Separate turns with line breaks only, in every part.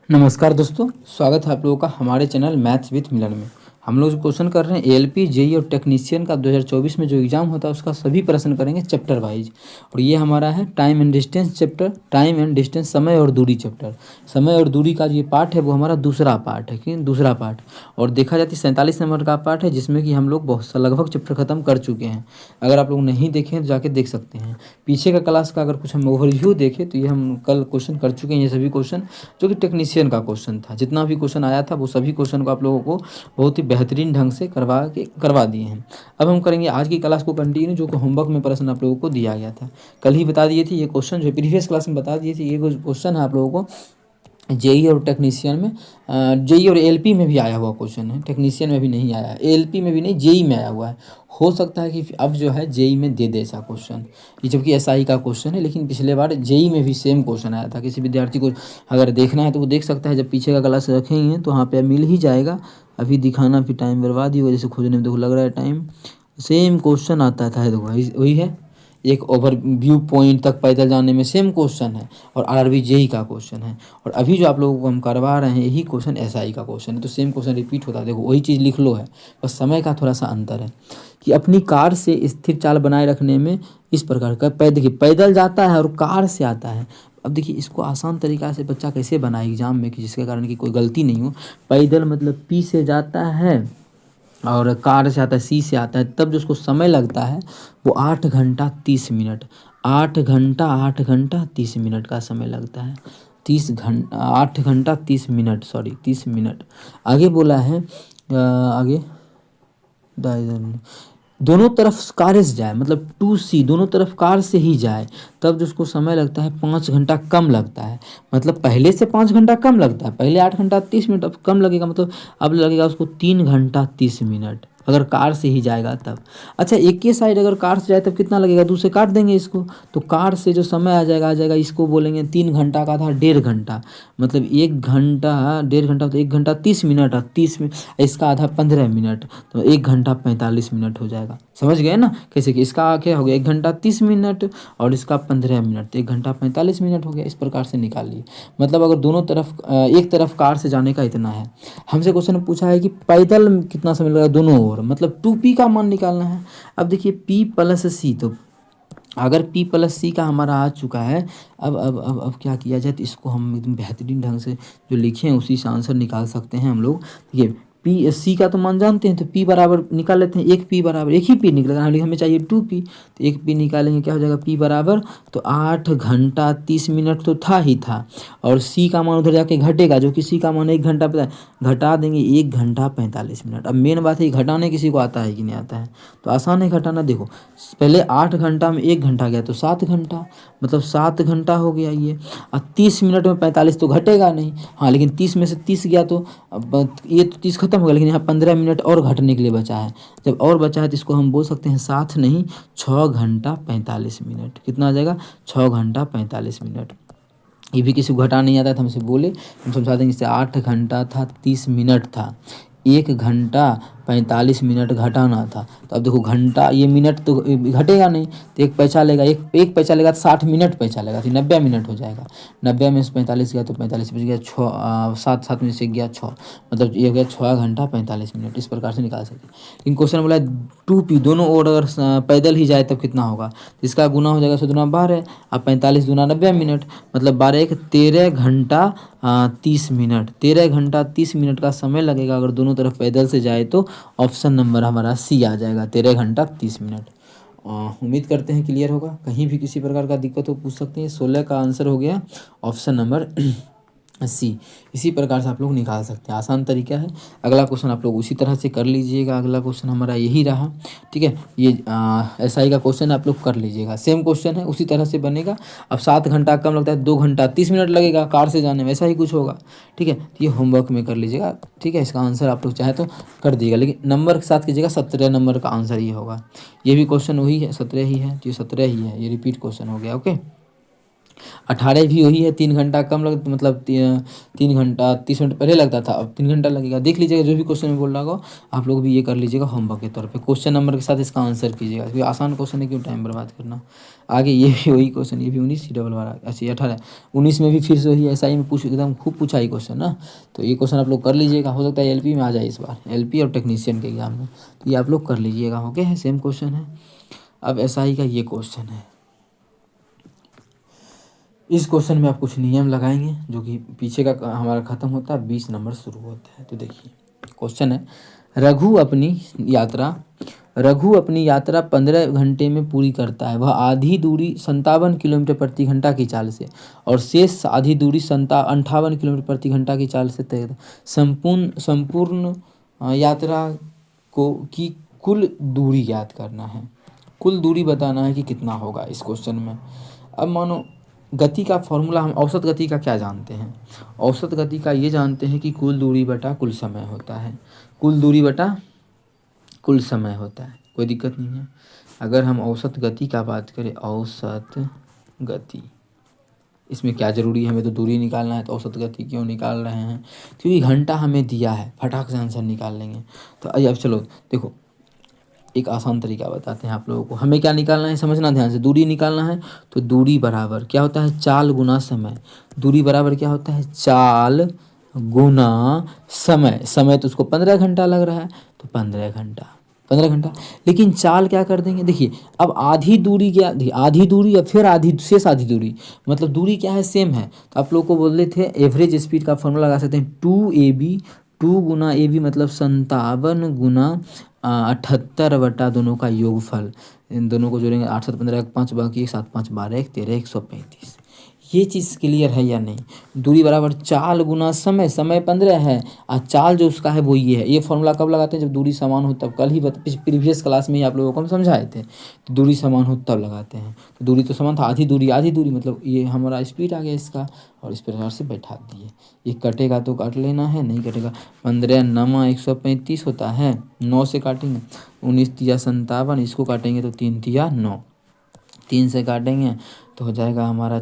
नमस्कार दोस्तों, स्वागत है आप लोगों का हमारे चैनल मैथ्स विथ मिलन में। हम लोग जो क्वेश्चन कर रहे हैं एएलपी जेईई और टेक्नीशियन का 2024 में जो एग्ज़ाम होता है उसका सभी प्रश्न करेंगे चैप्टर वाइज। और ये हमारा है time and distance chapter, time and distance समय और दूरी चैप्टर। समय और दूरी का जो पार्ट है वो हमारा दूसरा पार्ट है कि दूसरा पार्ट। और देखा जाती 47 नंबर का पार्ट है जिसमें कि हम लोग बहुत लगभग चैप्टर खत्म कर चुके हैं। अगर आप लोग नहीं देखें तो जाके देख सकते हैं। पीछे का क्लास का अगर कुछ हम ओवरव्यू देखें तो ये हम कल क्वेश्चन कर चुके हैं, ये सभी क्वेश्चन जो कि टेक्नीशियन का क्वेश्चन था। जितना भी क्वेश्चन आया था वो सभी क्वेश्चन को आप लोगों को बहुत ही बेहतरीन ढंग से करवा दिए हैं। अब हम करेंगे आज की क्लास को कंटिन्यू, जो कि होमवर्क में प्रश्न आप लोगों को दिया गया था। कल ही बता दिए थे ये क्वेश्चन, जो प्रीवियस क्लास में बता दिए थे। ये क्वेश्चन है आप लोगों को जेईई और टेक्नीशियन में, जेईई और एलपी में भी आया हुआ क्वेश्चन है। टेक्नीशियन में भी नहीं आया है, एलपी में भी नहीं, जेईई में आया हुआ है। हो सकता है कि अब जो है जेईई में दे ऐसा क्वेश्चन, ये जबकि एसआई का क्वेश्चन है। लेकिन पिछले बार जेईई में भी सेम क्वेश्चन आया था। किसी विद्यार्थी को अगर देखना है तो वो देख सकता है, जब पीछे का क्लास रखेंगे तो वहाँ पे मिल ही जाएगा। अभी दिखाना फिर टाइम बर्बाद ही होगा, जैसे खोजने में देखो लग रहा है टाइम। सेम क्वेश्चन आता था, देखो वही है। एक ओवर व्यू पॉइंट तक पैदल जाने में सेम क्वेश्चन है, और आरआरबी जेईई का क्वेश्चन है। और अभी जो आप लोगों को हम करवा रहे हैं यही क्वेश्चन एसआई का क्वेश्चन है। तो सेम क्वेश्चन रिपीट होता है, देखो वही चीज़ लिख लो है, बस समय का थोड़ा सा अंतर है। कि अपनी कार से स्थिर चाल बनाए रखने में इस प्रकार का देखिए पैदल जाता है और कार से आता है। अब देखिए इसको आसान तरीका से बच्चा कैसे बनाए एग्जाम में कि जिसके कारण की कोई गलती नहीं हो। पैदल मतलब पी से जाता है और कार से आता है सी से आता है, तब जो उसको समय लगता है वो 8 घंटा 30 मिनट। 8 घंटा 30 मिनट का समय लगता है। 8 घंटा 30 मिनट, सॉरी 30 मिनट। आगे बोला है आगे दोनों तरफ कार से जाए, मतलब टू सी दोनों तरफ कार से ही जाए, तब जो उसको समय लगता है 5 घंटा कम लगता है। मतलब पहले से 5 घंटा कम लगता है, पहले 8 घंटा 30 मिनट, अब कम लगेगा, मतलब अब लगेगा उसको 3 घंटा 30 मिनट अगर कार से ही जाएगा तब। अच्छा, एक ही साइड अगर कार से जाए तब कितना लगेगा, दूसरे काट देंगे इसको, तो कार से जो समय आ जाएगा इसको बोलेंगे 3 घंटा का था 1.5 घंटा, मतलब 1 घंटा 1.5 घंटा तो 1 घंटा 30 मिनट, और 30 में इसका आधा 15 मिनट, तो 1 घंटा 45 मिनट हो जाएगा। समझ गए ना कैसे कि इसका क्या हो गया, 1 घंटा 30 मिनट और इसका 15 मिनट, तो 1 घंटा 45 मिनट हो गया। इस प्रकार से निकाल लिए। मतलब अगर दोनों तरफ एक तरफ कार से जाने का इतना है। हमसे क्वेश्चन पूछा है कि पैदल कितना समय लगेगा दोनों ओर, मतलब 2p का मान निकालना है। अब देखिए p प्लस सी, तो अगर p प्लस सी का हमारा आ चुका है, अब क्या किया जाए, तो इसको हम एकदम बेहतरीन ढंग से जो लिखे हैं उसी से आंसर निकाल सकते हैं हम लोग। देखिए पी सी का तो मान जानते हैं, तो p बराबर निकाल लेते हैं। एक p बराबर एक ही p निकलेगा, हमें चाहिए 2p, तो एक p निकालेंगे, क्या हो जाएगा p बराबर, तो 8 घंटा 30 मिनट तो था ही था, और c का मान उधर जाके घटेगा, जो कि c का मान 1 घंटा पता है, घटा देंगे 1 घंटा 45 मिनट। अब मेन बात है घटाने किसी को आता है कि नहीं आता है, तो आसान है घटाना। देखो पहले 8 घंटा में 1 घंटा गया तो 7 घंटा, मतलब 7 घंटा हो गया ये। और 30 मिनट में 45 तो घटेगा नहीं, हाँ, लेकिन 30 में से 30 गया तो अब ये तो 30 खत्म हो गया, लेकिन यहाँ 15 मिनट और घटने के लिए बचा है। जब और बचा है तो इसको हम बोल सकते हैं 7 नहीं 6 घंटा 45 मिनट। कितना आ जाएगा, 6 घंटा 45 मिनट। ये भी किसी को घटा नहीं आता था, हमसे बोले हम समझा देंगे। इससे 8 घंटा था 30 मिनट था, 1 घंटा 45 मिनट घटाना था। तो अब देखो घंटा, ये मिनट तो घटेगा नहीं, तो एक पैसा लेगा, एक पैसा लेगा तो 60 मिनट पैसा लेगा, तो 90 मिनट हो जाएगा। 90 में से 45 गया तो 45 बच गया, 7 में से गया 6, मतलब ये हो गया 6 घंटा 45 मिनट। इस प्रकार से निकाल सकते हैं। इन क्वेश्चन बोला 2p दोनों ओर अगर पैदल ही जाए तब कितना होगा, इसका गुना हो जाएगा 100 दूना 12, अब 45 दूना 90 मिनट, मतलब 12 1 13 घंटा 30 मिनट। 13 घंटा 30 मिनट का समय लगेगा अगर दोनों तरफ पैदल से जाए, तो ऑप्शन नंबर हमारा सी आ जाएगा, 13 घंटा 30 मिनट। उम्मीद करते हैं क्लियर होगा। कहीं भी किसी प्रकार का दिक्कत हो पूछ सकते हैं। 16 का आंसर हो गया ऑप्शन नंबर सी। इसी प्रकार से आप लोग निकाल सकते हैं, आसान तरीका है। अगला क्वेश्चन आप लोग उसी तरह से कर लीजिएगा। अगला क्वेश्चन हमारा यही रहा, ठीक है। ये एसआई का क्वेश्चन आप लोग कर लीजिएगा, सेम क्वेश्चन है, उसी तरह से बनेगा। अब 7 घंटा कम लगता है, 2 घंटा 30 मिनट लगेगा कार से जाने में, ऐसा ही कुछ होगा, ठीक है। ये होमवर्क में कर लीजिएगा, ठीक है। इसका आंसर आप लोग चाहे तो कर दीजिएगा, लेकिन नंबर के साथ कीजिएगा। 17 नंबर का आंसर ये होगा। ये भी क्वेश्चन वही है, 17 ही है, तो ये 17 ही है, ये रिपीट क्वेश्चन हो गया, ओके। 18 भी वही है, 3 घंटा कम लगता, मतलब 3 घंटा 30 मिनट पहले लगता था, अब 3 घंटा लगेगा। देख लीजिएगा, जो भी क्वेश्चन में बोल रहा होगा आप लोग भी ये कर लीजिएगा होमवर्क के तौर पे। क्वेश्चन नंबर के साथ इसका आंसर कीजिएगा, क्योंकि आसान क्वेश्चन है, क्यों टाइम बर्बाद करना। आगे ये भी वही क्वेश्चन, ये भी 19 डबल बारह 18 19 में भी फिर से वही SI में पूछ एकदम खूब पूछा ही क्वेश्चन ना। तो ये क्वेश्चन आप लोग कर लीजिएगा, हो सकता है LP में आ जाए इस बार, LP और टेक्नीशियन के एग्जाम में, तो ये आप लोग कर लीजिएगा। ओके है, सेम क्वेश्चन है। अब SI का ये क्वेश्चन है, इस क्वेश्चन में आप कुछ नियम लगाएंगे जो कि पीछे का हमारा खत्म होता है, 20 नंबर शुरू होता है। तो देखिए क्वेश्चन है, रघु अपनी यात्रा 15 घंटे में पूरी करता है। वह आधी दूरी 57 किलोमीटर प्रति घंटा की चाल से और शेष आधी दूरी 58 किलोमीटर प्रति घंटा की चाल से तय करता है। संपूर्ण यात्रा को की कुल दूरी ज्ञात करना है, कुल दूरी बताना है कि कितना होगा इस क्वेश्चन में। अब मानो गति का फॉर्मूला, हम औसत गति का क्या जानते हैं? औसत गति का ये जानते हैं कि कुल दूरी बटा कुल समय होता है, कुल दूरी बटा कुल समय होता है, कोई दिक्कत नहीं है। अगर हम औसत गति का बात करें, औसत गति, इसमें क्या ज़रूरी है, हमें तो दूरी निकालना है, तो औसत गति क्यों निकाल रहे हैं? क्योंकि घंटा हमें दिया है, फटाक से आंसर निकाल लेंगे। तो आइए अब चलो देखो, एक आसान तरीका बताते हैं आप लोगों को। हमें क्या निकालना है, समझना ध्यान से, दूरी निकालना है। तो दूरी बराबर क्या होता है, चाल गुना समय। दूरी बराबर क्या होता है, चाल गुना समय। समय तो उसको 15 घंटा लग रहा है, तो 15 घंटा। लेकिन चाल क्या कर देंगे, देखिए अब आधी दूरी क्या, आधी दूरी या फिर आधी शेष आधी दूरी, मतलब दूरी क्या है, सेम है। तो आप लोग को बोल रहे थे एवरेज स्पीड का फॉर्मूला लगा सकते हैं, 2AB, 2 गुना AB मतलब 57 गुना 78 बटा दोनों का योगफल। इन दोनों को जोड़ेंगे, 8 7 15 5 बाकी 1 7 5 12 1 13 135। ये चीज़ क्लियर है या नहीं? दूरी बराबर चाल गुना समय, समय 15 है और चाल जो उसका है वो ये है। ये फॉर्मूला कब लगाते हैं, जब दूरी समान हो तब। कल ही प्रीवियस क्लास में ही आप लोगों को हम समझाए थे, तो दूरी समान हो तब लगाते हैं। तो दूरी तो समान था, आधी दूरी मतलब ये हमारा स्पीड आ गया इसका, और इस प्रकार से बैठा दिए। ये कटेगा तो काट लेना है, नहीं कटेगा। 15 नमा 135 होता है, 9 से काटेंगे, 19 तिया 57, इसको काटेंगे तो 3 तिया 9, 3 से काटेंगे तो हो जाएगा हमारा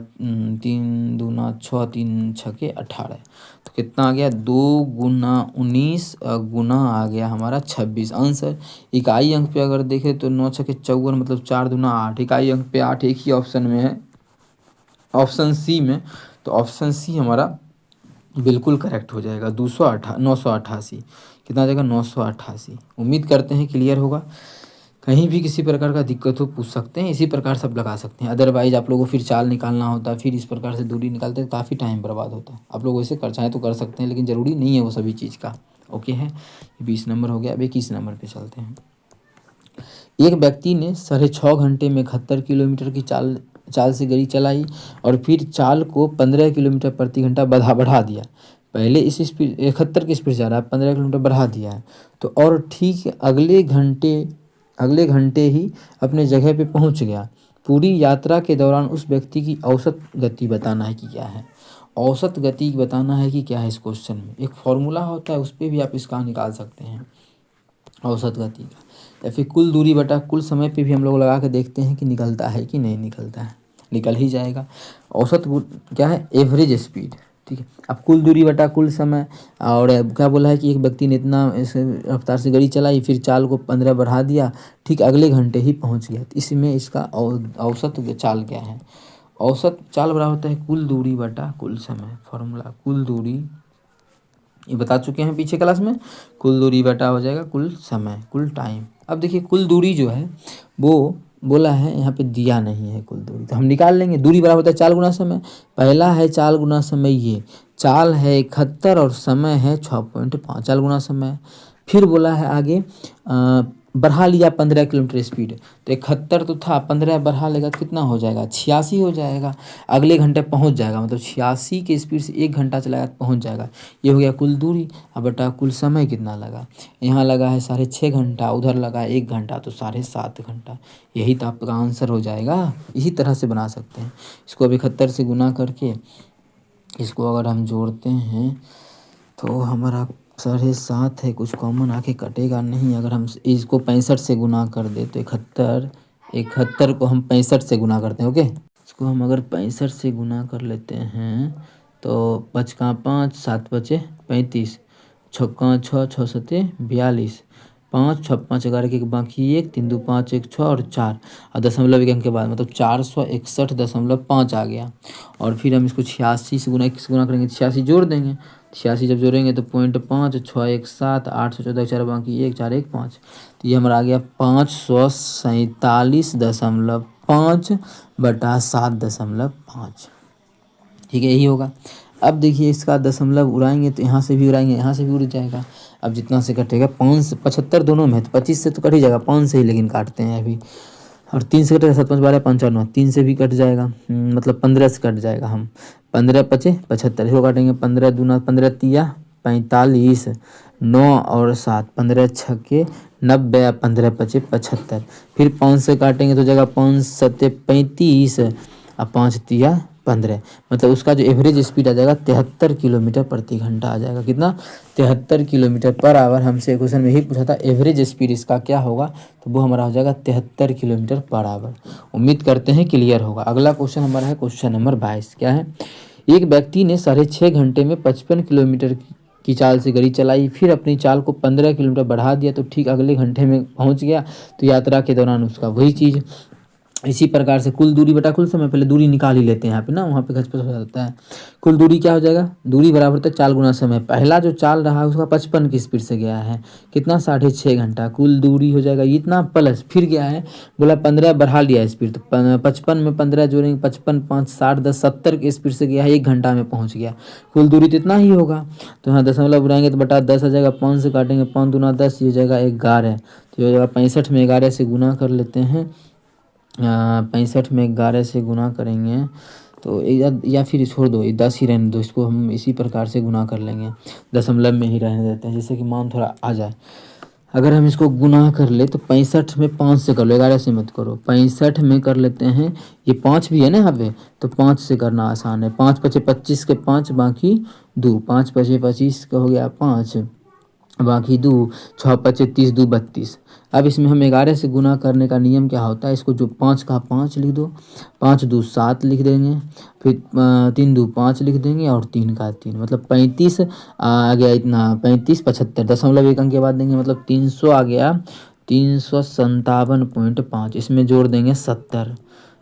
3 दूना 6, 3 छके 18। तो कितना आ गया, 2 गुना 19 गुना आ गया हमारा 26 आंसर। इकाई अंक पे अगर देखें तो 9 छके 54 मतलब 4 दूना 8। इकाई अंक पे 8 एक ही ऑप्शन में है, ऑप्शन सी में। तो ऑप्शन सी हमारा बिल्कुल करेक्ट हो जाएगा। 988 कितना आ जाएगा, 988। उम्मीद करते हैं क्लियर होगा। कहीं भी किसी प्रकार का दिक्कत हो पूछ सकते हैं, इसी प्रकार सब लगा सकते हैं। अदरवाइज आप लोगों को फिर चाल निकालना होता है, फिर इस प्रकार से दूरी निकालते हैं, काफ़ी टाइम बर्बाद होता है। आप लोग वैसे कर चाहें तो कर सकते हैं, लेकिन ज़रूरी नहीं है वो सभी चीज़ का। ओके है, 20 नंबर हो गया। अब 21 नंबर पे चलते हैं। एक व्यक्ति ने 6.5 घंटे में 71 किलोमीटर की चाल से गाड़ी चलाई और फिर चाल को 15 किलोमीटर प्रति घंटा बढ़ा दिया। पहले इस स्पीड 71 की स्पीड जा रहा है, 15 किलोमीटर बढ़ा दिया है। तो और ठीक अगले घंटे ही अपने जगह पे पहुंच गया। पूरी यात्रा के दौरान उस व्यक्ति की औसत गति बताना है कि क्या है। औसत गति बताना है कि क्या है। इस क्वेश्चन में एक फॉर्मूला होता है, उस पर भी आप इसका निकाल सकते हैं औसत गति का, या फिर कुल दूरी बटा कुल समय पे भी हम लोग लगा के देखते हैं कि निकलता है कि नहीं निकलता है। निकल ही जाएगा। औसत क्या है, एवरेज स्पीड। ठीक है, अब कुल दूरी बटा कुल समय, और क्या बोला है कि एक व्यक्ति ने इतना रफ्तार से गाड़ी चलाई, फिर चाल को 15 बढ़ा दिया, ठीक अगले घंटे ही पहुंच गया। तो इसमें इसका औसत चाल क्या है, औसत चाल बराबर होता है कुल दूरी बटा कुल समय। फॉर्मूला कुल दूरी ये बता चुके हैं पीछे क्लास में, कुल दूरी बटा हो जाएगा कुल समय, कुल टाइम। अब देखिए कुल दूरी जो है वो बोला है, यहाँ पे दिया नहीं है कुल दूरी, तो हम निकाल लेंगे। दूरी बराबर होता है चाल गुना समय। पहला है चाल गुना समय, ये चाल है 71 और समय है 6.5, चाल गुना समय। फिर बोला है आगे बढ़ा लिया 15 किलोमीटर स्पीड, तो 71 तो था, 15 बढ़ा लेगा तो कितना हो जाएगा, 86 हो जाएगा। अगले घंटे पहुंच जाएगा, मतलब 86 के स्पीड से 1 घंटा चलाएगा तो पहुंच जाएगा। ये हो गया कुल दूरी। अब बटा कुल समय कितना लगा, यहाँ लगा है 6.5 घंटा, उधर लगा है 1 घंटा, तो 7.5 घंटा। यही तो आपका आंसर हो जाएगा। इसी तरह से बना सकते हैं इसको। अब 71 से गुना करके इसको अगर हम जोड़ते हैं तो हमारा 7.5 है, कुछ कॉमन आके कटेगा नहीं। अगर हम इसको 65 से गुना कर दे तो 71 को हम 65 से गुना करते हैं। ओके, इसको हम अगर 65 से गुना कर लेते हैं तो 5 का 5, 7 बचे 35, 6 का 6, 6 सते 42, 5 6 5 11 के बाकी 1 3 2 5 1 6 और 4 और दशमलव एक अंक के बाद मतलब 461.5 आ गया। और फिर हम इसको 86 से गुना 21 गुना करेंगे, 86 जोड़ देंगे, 86 जब जोड़ेंगे तो 0.5 6 1 7 8 14 4 बाकी 1 4 1 5, तो ये हमारा आ गया 547.5 बटा 7.5। ठीक है, यही होगा। अब देखिए इसका दशमलव उड़ाएंगे तो यहाँ से भी उड़ाएंगे, यहाँ से भी उड़ जाएगा। अब जितना से कटेगा 5 से 75 दोनों में, तो 25 से तो कट ही जाएगा, 5 से ही लेकिन काटते हैं अभी। और 3 से कटेगा, 7 5 12 5 4 9, 3 से भी कट जाएगा, मतलब 15 से कट जाएगा। हम 15 पचे 75 इसको काटेंगे, 15 दूना 15 तिया 45, 9 और 7 15 छक्के 90, 15 पचे 75। फिर 5 से काटेंगे तो जाएगा 5 7 35 और 5 तिया 15, मतलब उसका जो एवरेज स्पीड आ जाएगा 73 किलोमीटर प्रति घंटा आ जाएगा। कितना? 73 किलोमीटर पर आवर। हमसे क्वेश्चन में ही पूछा था एवरेज स्पीड इसका क्या होगा, तो वो हमारा हो जाएगा 73 किलोमीटर पर आवर। उम्मीद करते हैं क्लियर होगा। अगला क्वेश्चन हमारा है क्वेश्चन नंबर 22। क्या है? एक व्यक्ति ने 6.5 घंटे में 55 किलोमीटर की चाल से गाड़ी चलाई, फिर अपनी चाल को 15 किलोमीटर बढ़ा दिया तो ठीक अगले घंटे में पहुंच गया। तो यात्रा के दौरान उसका वही चीज़, इसी प्रकार से कुल दूरी बटा कुल समय, पहले दूरी निकाल ही लेते हैं यहाँ पे ना, वहाँ पे घचपच हो जाता है। कुल दूरी क्या हो जाएगा? दूरी बराबर होता है चाल गुना समय। पहला जो चाल रहा है उसका 55 की स्पीड से गया है, कितना? 6.5 घंटा। कुल दूरी हो जाएगा इतना, प्लस फिर गया है, बोला 15 बढ़ा लिया स्पीड, तो 55 में 15 जोड़ेंगे, 55 5 60 10 70 की स्पीड से गया है, 1 घंटा में पहुँच गया। कुल दूरी तो इतना ही होगा। तो यहाँ दशमलव उड़ाएंगे तो बटा 10 आ जाएगा, 5 से काटेंगे 5 दूना 10, ये हो जाएगा 11। तो ये हो जाएगा 65 में 11 से गुना कर लेते हैं, 65 में 11 से गुना करेंगे तो या फिर छोड़ दो, 10 ही रहने दो, इसको हम इसी प्रकार से गुना कर लेंगे, दशमलव में ही रहने देते हैं, जिससे कि मान थोड़ा आ जाए। अगर हम इसको गुना कर ले तो 65 में 5 से कर लो, 11 से मत करो, 65 में कर लेते हैं, ये 5 भी है ना यहाँ पे, तो 5 से करना आसान है। 5 पचे 25 के 5 बाकी 2, 5 पचे 25 का हो गया 5 बाकी 2, 6 पचे 30 2 32। अब इसमें हम 11 से गुना करने का नियम क्या होता है, इसको जो 5 का 5 लिख दो, 5 2 7 लिख देंगे, फिर 3 2 5 लिख देंगे और 3 का 3, मतलब 35 आ गया। इतना 35 75 दशमलव 1 अंक के बाद देंगे, मतलब 300 आ गया, 357.5। इसमें जोड़ देंगे 70,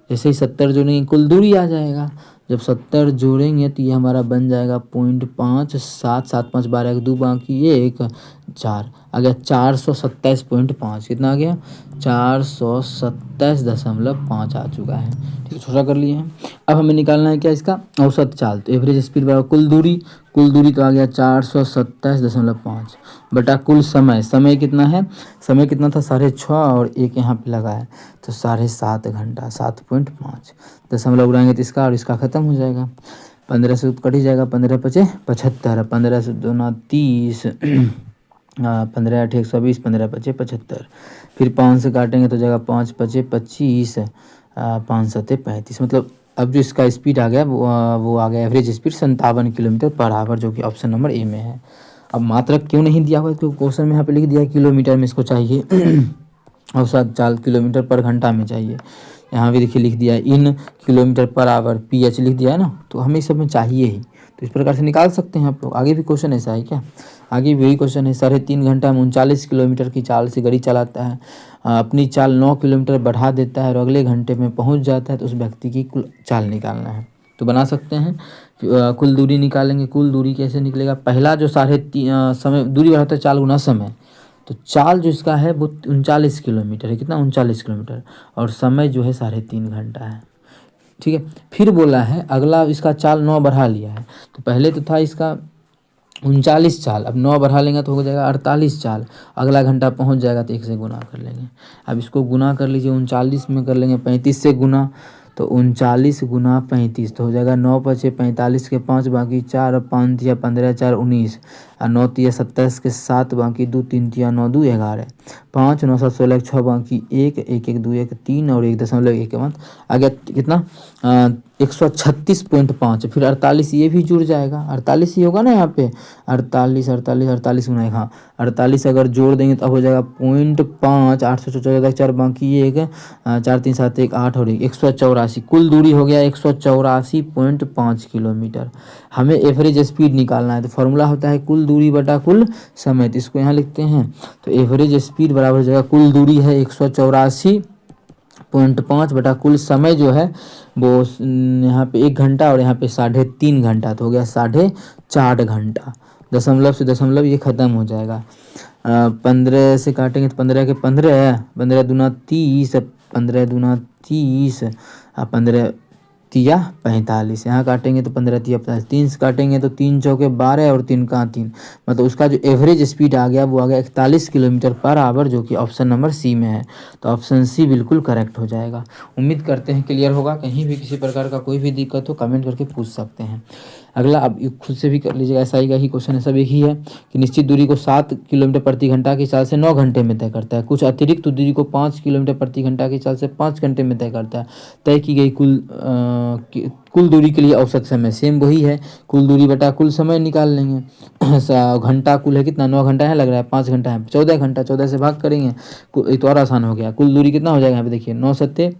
जैसे ही 70 जोड़ेंगे कुल दूरी आ जाएगा। जब 70 जोड़ेंगे तो ये हमारा बन जाएगा 0.5 7 7 5 12 2 बाकी 1 4 आ गया, 427.5। कितना आ गया? 427.5 आ चुका है। ठीक है, छोटा कर लिए हैं। अब हमें निकालना है क्या? इसका औसत चाल। तो एवरेज स्पीड बराबर कुल दूरी, कुल दूरी तो आ गया 427.5 बटा कुल समय। समय कितना है? समय कितना था? 6.5 और 1 यहाँ पे लगा है, तो 7.5 घंटा, 7.5। दशमलव उड़ाएंगे तो इसका और इसका खत्म हो जाएगा, 15 से कट ही जाएगा, 15 पचे 75, 15 से दूना 30, 15 8 120, 15 पचे 75। फिर 5 से काटेंगे तो जाएगा 5 पचे 25, 5 सते 35। मतलब अब जो इसका स्पीड आ गया वो आ गया average speed 57 kilometre per hour, जो कि ऑप्शन नंबर ए में है। अब मात्रक क्यों नहीं दिया हुआ, क्योंकि क्वेश्चन में यहाँ पे लिख दिया किलोमीटर में इसको चाहिए, औसत चाल किलोमीटर पर घंटा में चाहिए। यहाँ भी देखिए लिख दिया इन किलोमीटर पर आवर, PH लिख दिया है ना, तो हमें इस सब में चाहिए ही। तो इस प्रकार से निकाल सकते हैं आप लोग। आगे भी क्वेश्चन ऐसा है क्या? आगे भी वही क्वेश्चन है। 3.5 घंटा में 39 किलोमीटर की चाल से गाड़ी चलाता है, अपनी चाल 9 किलोमीटर बढ़ा देता है और अगले घंटे में पहुंच जाता है, तो उस व्यक्ति की कुल चाल निकालना है। तो बना सकते हैं, कुल दूरी निकालेंगे। कुल दूरी कैसे निकलेगा? पहला जो समय दूरी बढ़ाता है चाल गुना समय, तो चाल जो इसका है वो 39 किलोमीटर है। कितना? 39 किलोमीटर, और समय जो है 3.5 घंटा है। ठीक है, फिर बोला है अगला इसका चाल 9 बढ़ा लिया है, तो पहले तो था इसका 39 चाल, अब 9 बढ़ा लेंगे तो हो जाएगा 48 चाल, अगला घंटा पहुंच जाएगा, तो 1 से गुना कर लेंगे। अब इसको गुना कर लीजिए, 39 में कर लेंगे 35 से गुना, तो 39 गुना 35 तो हो जाएगा 9 पचे 45 के 5 बाकी 4 और 5 तिया 15 4 19 और 9 तिया 27 के 7 बाकी 2 3 तिया 9 2 11 5 9 7 16 6 बाकी 1 1 1 2 1 3 और 1.1 के बाद आ गया कितना? 136.5, फिर 48 ये भी जुड़ जाएगा, 48 ही होगा ना यहाँ पे, 48 48 48 गुना एक, हाँ 48 अगर जोड़ देंगे तो अब हो जाएगा 0.5, 814 तक 4 बाकी एक 4 3 7 1 8 और 184, कुल दूरी हो गया 184.5 किलोमीटर। हमें एवरेज स्पीड निकालना है, तो फॉर्मूला होता है कुल दूरी बटा कुल समय, तो इसको यहाँ लिखते हैं। तो एवरेज स्पीड बराबर हो जाएगा, कुल दूरी है 184.5 बटा कुल समय जो है वो यहाँ पे 1 घंटा और यहाँ पे 3.5 घंटा, तो हो गया 4.5 घंटा। दशमलव से दशमलव ये ख़त्म हो जाएगा। 15 से काटेंगे तो 15 के 15, 15 दूना 30, 15 दूना 30, 15 तिया 45, यहाँ काटेंगे तो 15 तिया 45, 3 से काटेंगे तो 3 चौके 12 और 3 का 3, मतलब उसका जो एवरेज स्पीड आ गया वो आ गया 41 किलोमीटर पर आवर, जो कि ऑप्शन नंबर सी में है। तो ऑप्शन सी बिल्कुल करेक्ट हो जाएगा। उम्मीद करते हैं क्लियर होगा। कहीं भी किसी प्रकार का कोई भी दिक्कत हो कमेंट करके पूछ सकते हैं। अगला अब खुद से भी कर लीजिएगा, ऐसा ही का ही क्वेश्चन है, सब एक ही है कि निश्चित दूरी को 7 किलोमीटर प्रति घंटा की चाल से 9 घंटे में तय करता है, कुछ अतिरिक्त दूरी को 5 किलोमीटर प्रति घंटा की चाल से 5 घंटे में तय करता है। तय की गई कुल दूरी के लिए औसत समय सेम वही है, कुल दूरी बटा कुल समय निकाल लेंगे। घंटा कुल है कितना, 9 घंटा है लग रहा है, 5 घंटा है 14 घंटा, 14 से भाग करेंगे ये तो और आसान हो गया। कुल दूरी कितना हो जाएगा यहाँ पे देखिए, 9 सत्ते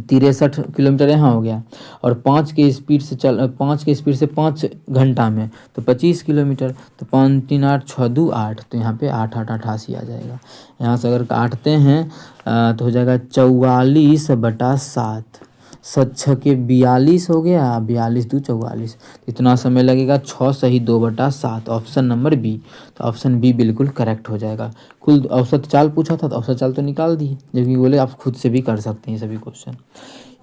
63 किलोमीटर यहाँ हो गया, और 5 के स्पीड से 5 घंटा में तो 25 किलोमीटर, तो 5 3 8 6 2 8, तो यहाँ पे 8 8 88 आ जाएगा। यहाँ से अगर काटते हैं तो हो जाएगा 44/7, 7 के 42 हो गया, 42 2 44, इतना समय लगेगा 6 सही 2/7, ऑप्शन नंबर बी। तो ऑप्शन बी बिल्कुल करेक्ट हो जाएगा। कुल औसत चाल पूछा था तो औसत चाल तो निकाल दी, जबकि बोले आप खुद से भी कर सकते हैं सभी क्वेश्चन।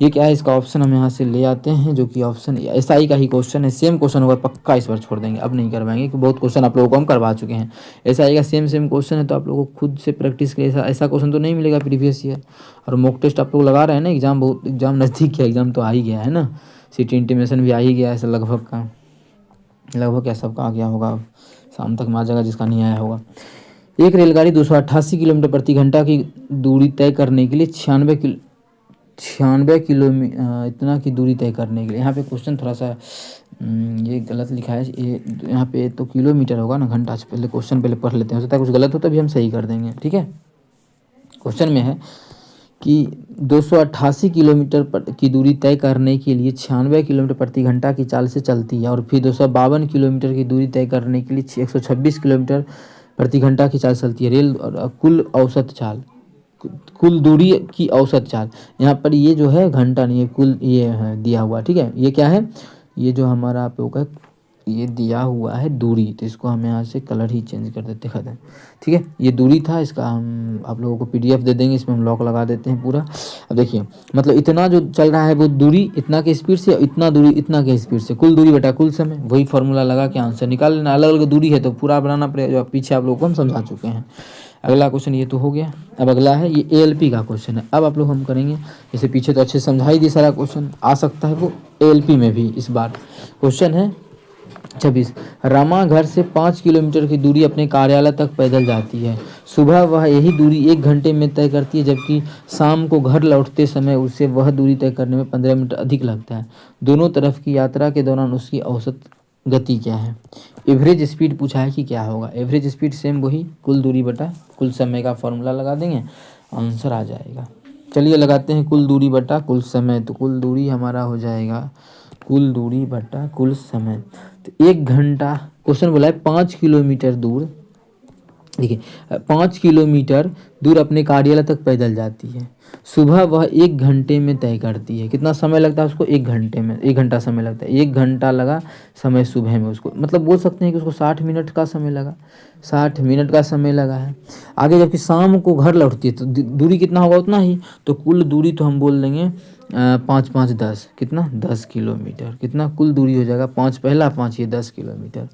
ये क्या है, इसका ऑप्शन हम यहाँ से ले आते हैं, जो कि ऑप्शन ऐसा ही का ही क्वेश्चन है, सेम क्वेश्चन होगा पक्का, इस बार छोड़ देंगे, अब नहीं करवाएंगे कि बहुत क्वेश्चन आप लोगों को हम करवा चुके हैं। ऐसा ही का सेम क्वेश्चन है, तो आप लोगों को खुद से प्रैक्टिस के ऐसा क्वेश्चन तो नहीं मिलेगा प्रीवियस ईयर। और मॉक टेस्ट आप लोग लगा रहे हैं ना, एग्जाम नज़दीक है, एग्जाम तो आ ही गया है ना, सिटी इंटीमेशन भी आ ही गया है, ऐसा लगभग क्या सबका आ गया होगा, शाम तक में आ जाएगा जिसका नहीं आया होगा। एक रेलगाड़ी 288 किलोमीटर प्रति घंटा की दूरी तय करने के लिए 96 किलोमीटर इतना की दूरी तय करने के लिए, यहाँ पे क्वेश्चन थोड़ा सा ये गलत लिखा है, ये यहाँ पे तो किलोमीटर होगा ना, घंटा से पहले क्वेश्चन पहले पढ़ लेते हैं, हो सकता है कुछ गलत हो तभी हम सही कर देंगे, ठीक है। क्वेश्चन में है कि 288 किलोमीटर की दूरी तय करने के लिए 96 किलोमीटर प्रति घंटा की चाल से चलती है, और फिर 252 किलोमीटर की दूरी तय करने के लिए 126 किलोमीटर प्रति घंटा की चाल चलती है। रेल कुल दूरी की औसत चाल, यहाँ पर ये जो है घंटा नहीं है, कुल ये है दिया हुआ, ठीक है। ये क्या है, ये जो हमारा आप लोगों का ये दिया हुआ है दूरी, तो इसको हम यहाँ से कलर ही चेंज कर देते हैं, ठीक है। ये दूरी था, इसका हम आप लोगों को पीडीएफ दे देंगे, इसमें हम लॉक लगा देते हैं पूरा। अब देखिए मतलब इतना जो चल रहा है वो दूरी इतना के स्पीड से, इतना दूरी इतना के स्पीड से, कुल दूरी बटा कुल समय, वही फार्मूला लगा के आंसर निकाल लेना। अलग अलग दूरी है तो पूरा बनाना पड़ेगा, जो पीछे आप लोगों को हम समझा चुके हैं। अगला क्वेश्चन ये तो हो गया। अब अगला है ये एएलपी का क्वेश्चन है। अब आप लोग हम करेंगे, जैसे पीछे तो अच्छे समझाई दी, सारा क्वेश्चन आ सकता है वो एएलपी में भी। इस बार क्वेश्चन है 26, रमा घर से 5 किलोमीटर की दूरी अपने कार्यालय तक पैदल जाती है। सुबह वह यही दूरी 1 घंटे में तय करती है, जबकि शाम को घर लौटते समय उसे वह दूरी तय करने में 15 मिनट अधिक लगता है। दोनों तरफ की यात्रा के दौरान उसकी औसत गति क्या है। एवरेज स्पीड पूछा है कि क्या होगा। एवरेज स्पीड सेम वही, कुल दूरी बटा कुल समय का फॉर्मूला लगा देंगे, आंसर आ जाएगा। चलिए लगाते हैं कुल दूरी बटा कुल समय। तो कुल दूरी हमारा हो जाएगा कुल दूरी बटा कुल समय। तो 1 घंटा, क्वेश्चन बोला है 5 किलोमीटर दूर, देखिए 5 किलोमीटर दूर अपने कार्यालय तक पैदल जाती है। सुबह वह 1 घंटे में तय करती है। कितना समय लगता है उसको, 1 घंटे में, 1 घंटा समय लगता है। 1 घंटा लगा समय सुबह में उसको, मतलब बोल सकते हैं कि उसको 60 मिनट का समय लगा, 60 मिनट का समय लगा है। आगे जबकि शाम को घर लौटती है तो दूरी कितना होगा उतना ही, तो कुल दूरी तो हम बोल देंगे 5 5 10, कितना 10 किलोमीटर, कितना कुल दूरी हो जाएगा 5 पहला 5 ये 10 किलोमीटर।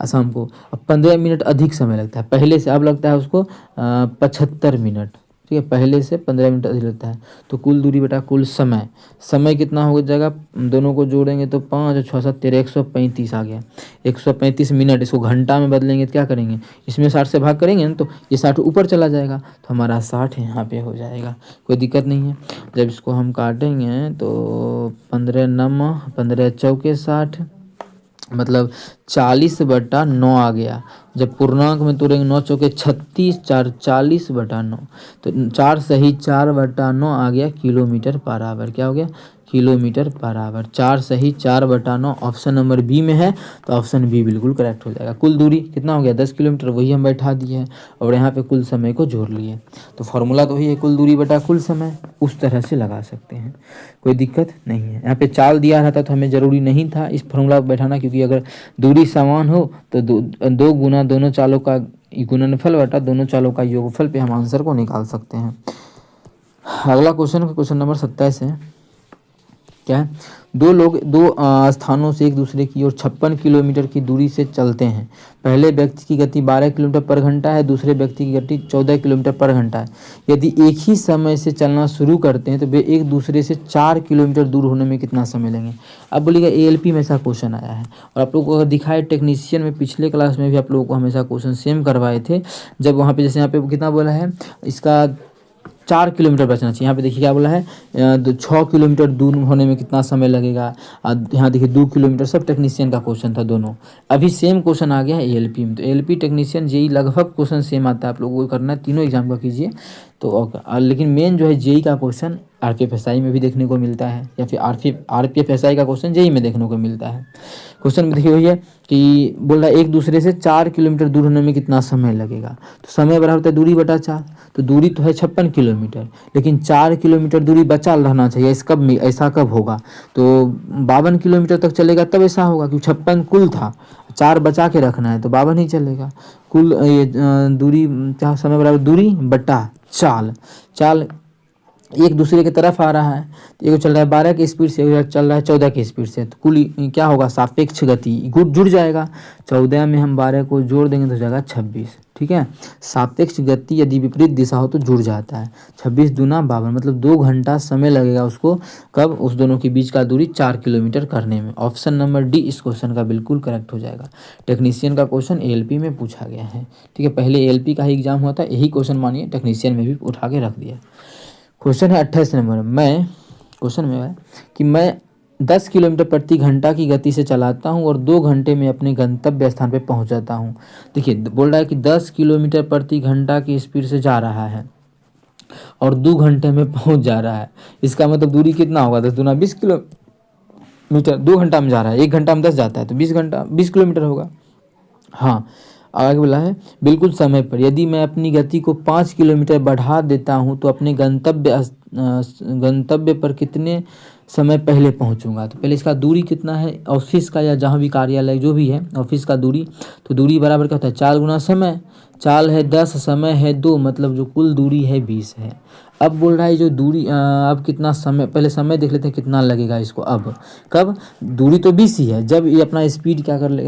शाम को अब 15 मिनट अधिक समय लगता है पहले से, अब लगता है उसको 75 मिनट, ठीक है, पहले से 15 मिनट अधिक लगता है। तो कुल दूरी बटा कुल समय, समय कितना हो जाएगा, दोनों को जोड़ेंगे तो 5 और 6 7 13 135 आ गया। 135 मिनट, इसको घंटा में बदलेंगे तो क्या करेंगे, इसमें 60 से भाग करेंगे ना तो ये 60 ऊपर चला जाएगा, तो हमारा 60 यहाँ पे हो जाएगा, कोई दिक्कत नहीं है। जब इसको हम काटेंगे तो 15 नम 15 चौके 60, मतलब 40/9 आ गया। जब पूर्णांक में तोड़ेंगे 9 चौके 36, 4 40/9, तो 4 सही 4/9 आ गया किलोमीटर पर आवर। क्या हो गया, किलोमीटर पर आवर। 4 सही 4/9 ऑप्शन नंबर बी में है, तो ऑप्शन बी बिल्कुल करेक्ट हो जाएगा। कुल दूरी कितना हो गया 10 किलोमीटर, वही हम बैठा दिए हैं और यहाँ पे कुल समय को जोड़ लिए। तो फॉर्मूला तो वही है, कुल दूरी बटा कुल समय, उस तरह से लगा सकते हैं, कोई दिक्कत नहीं है। यहाँ पे चाल दिया रहता तो हमें ज़रूरी नहीं था इस फॉर्मूला को बैठाना, क्योंकि अगर दूरी समान हो तो दो गुना दोनों चालों का गुणनफल बटा दोनों चालों का योगफल पे हम आंसर को निकाल सकते हैं। अगला क्वेश्चन नंबर 27 है। क्या है, दो लोग दो स्थानों से एक दूसरे की ओर 56 किलोमीटर की दूरी से चलते हैं। पहले व्यक्ति की गति 12 किलोमीटर पर घंटा है, दूसरे व्यक्ति की गति 14 किलोमीटर पर घंटा है। यदि एक ही समय से चलना शुरू करते हैं तो वे एक दूसरे से 4 किलोमीटर दूर होने में कितना समय लेंगे। अब बोलिएगा ALP में ऐसा क्वेश्चन आया है, और आप लोग को अगर दिखाए टेक्नीशियन में पिछले क्लास में भी आप लोगों को हमेशा क्वेश्चन सेम करवाए थे, जब वहाँ पे जैसे यहाँ पे कितना बोला है, इसका 4 किलोमीटर बचना चाहिए। यहाँ पे देखिए क्या बोला है, 6 किलोमीटर दूर होने में कितना समय लगेगा। यहाँ देखिए 2 किलोमीटर, सब टेक्नीशियन का क्वेश्चन था दोनों। अभी सेम क्वेश्चन आ गया है ALP में, तो ALP टेक्नीशियन जेई लगभग क्वेश्चन सेम आता है, आप लोगों को करना है, तीनों एग्जाम का कीजिए तो। लेकिन मेन जो है जेई का क्वेश्चन RPF SI में भी देखने को मिलता है, या फिर RPF SI का क्वेश्चन जेई में देखने को मिलता है। क्वेश्चन में देखिए वही है कि बोल रहा है एक दूसरे से 4 किलोमीटर दूर होने में कितना समय लगेगा। तो समय बराबर होता है दूरी बटा 4, तो दूरी तो है 56 किलोमीटर, लेकिन 4 किलोमीटर दूरी बचा रहना चाहिए। ऐसा कब होगा, तो 52 किलोमीटर तक चलेगा तब ऐसा होगा, क्योंकि 56 कुल था, 4 बचा के रखना है तो 52 ही चलेगा। कुल ये दूरी क्या, समय बराबर दूरी बटा चाल एक दूसरे की तरफ आ रहा है, तो एक चल रहा है 12 की स्पीड से, एक चल रहा है 14 की स्पीड से, तो कुल क्या होगा, सापेक्ष गति जुड़ जाएगा। 14 में हम 12 को जोड़ देंगे तो हो जाएगा 26। ठीक है, सापेक्ष गति यदि विपरीत दिशा हो तो जुड़ जाता है। 26 दूना 52, मतलब 2 घंटा समय लगेगा उसको, कब, उस दोनों के बीच का दूरी 4 किलोमीटर करने में। ऑप्शन नंबर डी इस क्वेश्चन का बिल्कुल करेक्ट हो जाएगा। टेक्नीशियन का क्वेश्चन ALP में पूछा गया है। ठीक है, पहले ALP का ही एग्जाम हुआ था, यही क्वेश्चन मानिए टेक्नीशियन में भी उठा के रख दिया। क्वेश्चन है 28 नंबर, क्वेश्चन में है कि मैं 10 किलोमीटर प्रति घंटा की गति से चलाता हूं और 2 घंटे में अपने गंतव्य स्थान पर पहुंच जाता हूं। देखिए बोल रहा है कि 10 किलोमीटर प्रति घंटा की स्पीड से जा रहा है और 2 घंटे में पहुंच जा रहा है। इसका मतलब दूरी कितना होगा, 10 दूना 20 किलोमीटर। 2 घंटा में जा रहा है, 1 घंटा में 10 जाता है तो 20 किलोमीटर होगा। हाँ, आगे बोला है बिल्कुल समय पर यदि मैं अपनी गति को 5 किलोमीटर बढ़ा देता हूं तो अपने गंतव्य पर कितने समय पहले पहुंचूंगा। तो पहले इसका दूरी कितना है, ऑफिस का या जहां भी कार्यालय जो भी है ऑफिस का दूरी, तो दूरी बराबर क्या होता है, 4 गुना समय। चाल है 10, समय है 2, मतलब जो कुल दूरी है 20 है। अब बोल रहा है जो दूरी अब कितना समय, पहले समय देख लेते हैं कितना लगेगा इसको। अब कब, दूरी तो 20 ही है, जब ये अपना स्पीड क्या कर ले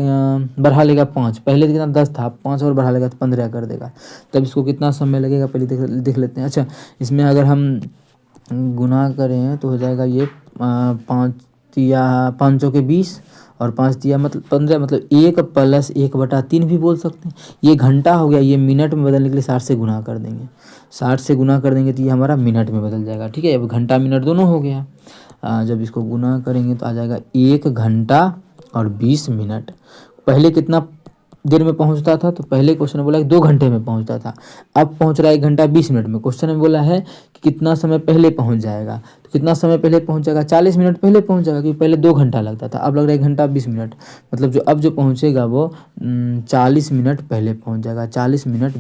बढ़ा लेगा 5, पहले कितना 10 था, 5 और बढ़ा लेगा तो 15 कर देगा, तब इसको कितना समय लगेगा पहले देख लेते हैं। अच्छा, इसमें अगर हम गुना करें तो हो जाएगा ये 5 तिया 5 के 20 और 5 तिया मतलब 15, मतलब 1 + 1/3 भी बोल सकते हैं। ये घंटा हो गया, ये मिनट में बदलने के लिए 60 से गुना कर देंगे। 60 से गुना कर देंगे तो ये हमारा मिनट में बदल जाएगा। ठीक है, अब घंटा मिनट दोनों हो गया। जब इसको गुना करेंगे तो आ जाएगा 1 घंटा और 20 मिनट। पहले कितना देर में पहुंचता था, तो पहले क्वेश्चन में बोला कि 2 घंटे में पहुंचता था, अब पहुंच रहा है 1 घंटा 20 मिनट में। क्वेश्चन में बोला है कि कितना समय पहले पहुंच जाएगा, तो कितना समय पहले पहुंच जाएगा, 40 मिनट पहले पहुंच जाएगा, क्योंकि पहले 2 घंटा लगता था, अब लग रहा है 1 घंटा 20 मिनट, मतलब जो पहुंचेगा वो 40 मिनट पहले पहुंच जाएगा, 40 मिनट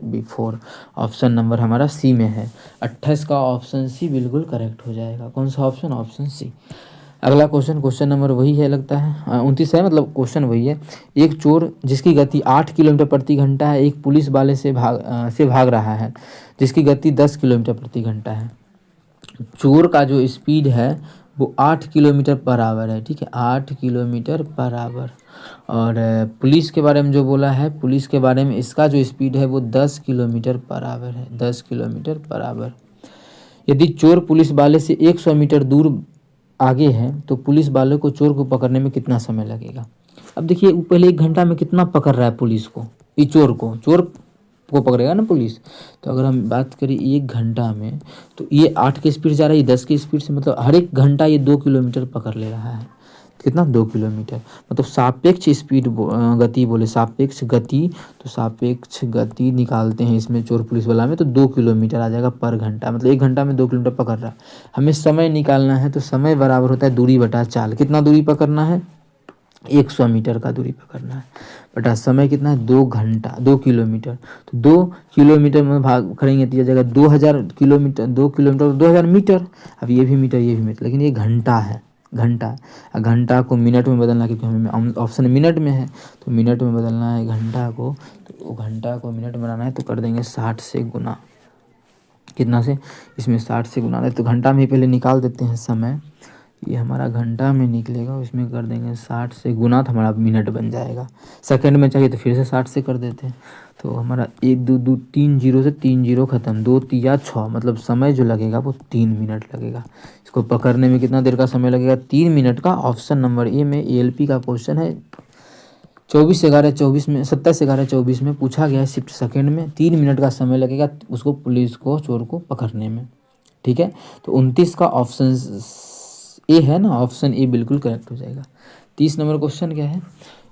बिफोर। ऑप्शन नंबर हमारा सी में है, 28 का ऑप्शन सी बिल्कुल करेक्ट हो जाएगा। कौन सा ऑप्शन, ऑप्शन सी। अगला क्वेश्चन नंबर वही है लगता है, 29 है, मतलब क्वेश्चन वही है। एक चोर जिसकी गति 8 किलोमीटर प्रति घंटा है एक पुलिस वाले से भाग रहा है जिसकी गति 10 किलोमीटर प्रति घंटा है। चोर का जो स्पीड है वो 8 किलोमीटर पर आवर है, ठीक है, 8 किलोमीटर पर आवर। और पुलिस के बारे में जो बोला है, पुलिस के बारे में इसका जो स्पीड है वो 10 किलोमीटर पर आवर है, 10 किलोमीटर पर आवर। यदि चोर पुलिस वाले से 100 मीटर दूर आगे है तो पुलिस वाले को चोर को पकड़ने में कितना समय लगेगा। अब देखिए वो पहले 1 घंटा में कितना पकड़ रहा है पुलिस को, ये चोर को पकड़ेगा ना पुलिस। तो अगर हम बात करें 1 घंटा में, तो ये 8 की स्पीड जा रहा है, ये 10 की स्पीड से, मतलब हर 1 घंटा ये 2 किलोमीटर पकड़ ले रहा है। कितना, 2 किलोमीटर। मतलब सापेक्ष स्पीड गति बोले, सापेक्ष गति, तो सापेक्ष गति निकालते हैं इसमें चोर पुलिस वाला में, तो 2 किलोमीटर आ जाएगा पर घंटा। मतलब 1 घंटा में 2 किलोमीटर पकड़ रहा है। हमें समय निकालना है, तो समय बराबर होता है दूरी बटा चाल। कितना दूरी पकड़ना है, 100 मीटर का दूरी पकड़ना है, बटा समय कितना है, 2 घंटा, 2 किलोमीटर। तो 2 किलोमीटर में भाग करेंगे तो यह जाएगा 2000 किलोमीटर, 2 किलोमीटर 2000 मीटर। अब ये भी मीटर, ये भी मीटर, लेकिन ये घंटा है, घंटा। घंटा को मिनट में बदलना, क्योंकि हमें ऑप्शन मिनट में है, तो मिनट में बदलना है घंटा को। तो घंटा को मिनट बनाना है तो कर देंगे 60 से गुना। कितना से, इसमें 60 से गुना है, तो घंटा में ही पहले निकाल देते हैं समय। ये हमारा घंटा में निकलेगा, उसमें कर देंगे 60 से गुना, तो हमारा मिनट बन जाएगा। सेकंड में चाहिए तो फिर से 60 से कर देते हैं। तो हमारा 1 2 2 3 जीरो से 3 जीरो खत्म, 2 3 6, मतलब समय जो लगेगा वो 3 मिनट लगेगा। इसको पकड़ने में कितना देर का समय लगेगा, 3 मिनट का। ऑप्शन नंबर ए में ALP का क्वेश्चन है, 24/11/24 में, 27/11/24 में पूछा गया है शिफ्ट सेकंड में। 3 मिनट का समय लगेगा उसको, पुलिस को, चोर को पकड़ने में, ठीक है। तो 29 का ऑप्शन ए है ना, ऑप्शन ए बिल्कुल करेक्ट हो जाएगा। 30 नंबर क्वेश्चन क्या है,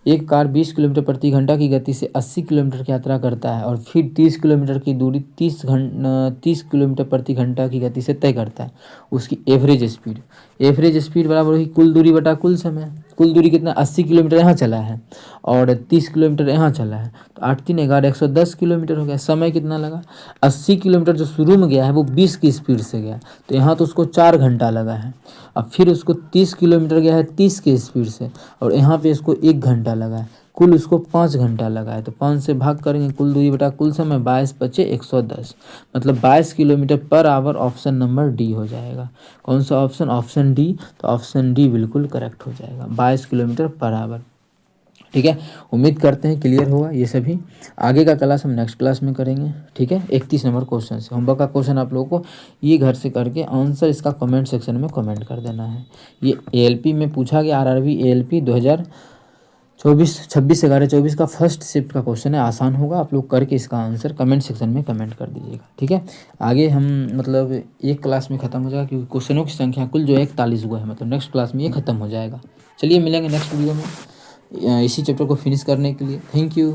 एक कार 20 किलोमीटर प्रति घंटा की गति से 80 किलोमीटर की यात्रा करता है और फिर 30 किलोमीटर की दूरी 30 किलोमीटर प्रति घंटा की गति से तय करता है। उसकी एवरेज स्पीड बराबर हुई कुल दूरी बटा कुल समय। कुल दूरी कितना, 80 किलोमीटर यहाँ चला है और 30 किलोमीटर यहाँ चला है, तो 8 3 11 110 किलोमीटर हो गया। समय कितना लगा, 80 किलोमीटर जो शुरू में गया है वो 20 की स्पीड से गया, तो यहाँ तो उसको 4 घंटा लगा है। अब फिर उसको 30 किलोमीटर गया है 30 की स्पीड से, और यहाँ पे इसको 1 घंटा लगा है, कुल उसको 5 घंटा लगा है। तो 5 से भाग करेंगे, कुल दूरी बटा कुल समय, 22 बचे 110, मतलब 22 kilometre per hour. Option number D हो जाएगा। कौन सा ऑप्शन, ऑप्शन डी। तो ऑप्शन डी बिल्कुल करेक्ट हो जाएगा, 22 किलोमीटर पर आवर, ठीक है। उम्मीद करते हैं क्लियर होगा ये सभी। आगे का क्लास हम नेक्स्ट क्लास में करेंगे, ठीक है। 31 नंबर क्वेश्चन से होमवर्क का क्वेश्चन आप लोगों को ये घर से करके आंसर इसका कमेंट सेक्शन में कमेंट कर देना है। ये ALP में पूछा गया, RRB ALP 26/11/24 का फर्स्ट शिफ्ट का क्वेश्चन है, आसान होगा। आप लोग करके इसका आंसर कमेंट सेक्शन में कमेंट कर दीजिएगा, ठीक है। आगे हम मतलब एक क्लास में ख़त्म हो जाएगा, क्योंकि क्वेश्चनों की संख्या कुल जो है 41 हुआ है, मतलब नेक्स्ट क्लास में ये ख़त्म हो जाएगा। चलिए मिलेंगे नेक्स्ट वीडियो में इसी चैप्टर को फिनिश करने के लिए। Thank you.